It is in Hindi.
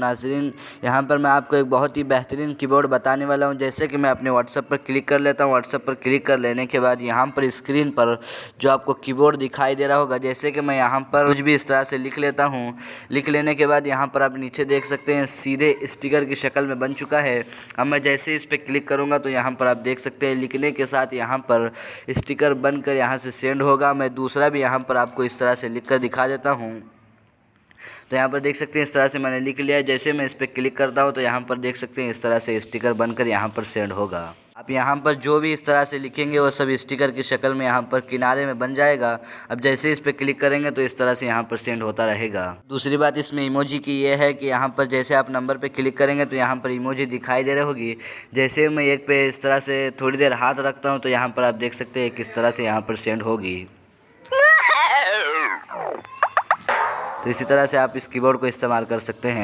नाज़रीन, यहाँ पर मैं आपको एक बहुत ही बेहतरीन कीबोर्ड बताने वाला हूँ। जैसे कि मैं अपने व्हाट्सएप पर क्लिक कर लेता हूँ। व्हाट्सएप पर क्लिक कर लेने के बाद यहाँ पर स्क्रीन पर जो आपको कीबोर्ड दिखाई दे रहा होगा, जैसे कि मैं यहाँ पर कुछ भी इस तरह से लिख लेता हूँ। लिख लेने के बाद यहाँ पर आप नीचे देख सकते हैं सीधे स्टिकर की शक्ल में बन चुका है। अब मैं जैसे ही इस पर क्लिक करूँगा तो यहाँ पर आप देख सकते हैं लिखने के साथ यहाँ पर स्टिकर बनकर यहाँ से सेंड होगा। मैं दूसरा भी यहाँ पर आपको इस तरह से लिख कर दिखा देता हूँ। तो यहाँ पर देख सकते हैं इस तरह से मैंने लिख लिया है। जैसे मैं इस पर क्लिक करता हूँ तो यहाँ पर देख सकते हैं इस तरह से स्टिकर बनकर यहाँ पर सेंड होगा। आप यहाँ पर जो भी इस तरह से लिखेंगे वो सब स्टिकर की शक्ल में यहाँ पर किनारे में बन जाएगा। अब जैसे इस पर क्लिक करेंगे तो इस तरह से यहाँ पर सेंड होता रहेगा। दूसरी बात इसमें इमोजी की ये है कि यहाँ पर जैसे आप नंबर पे क्लिक करेंगे तो यहाँ पर इमोजी दिखाई दे रही होगी। जैसे मैं एक पे इस तरह से थोड़ी देर हाथ रखता हूँ तो यहाँ पर आप देख सकते हैं किस तरह से यहाँ पर सेंड होगी। तो इसी तरह से आप इस कीबोर्ड को इस्तेमाल कर सकते हैं।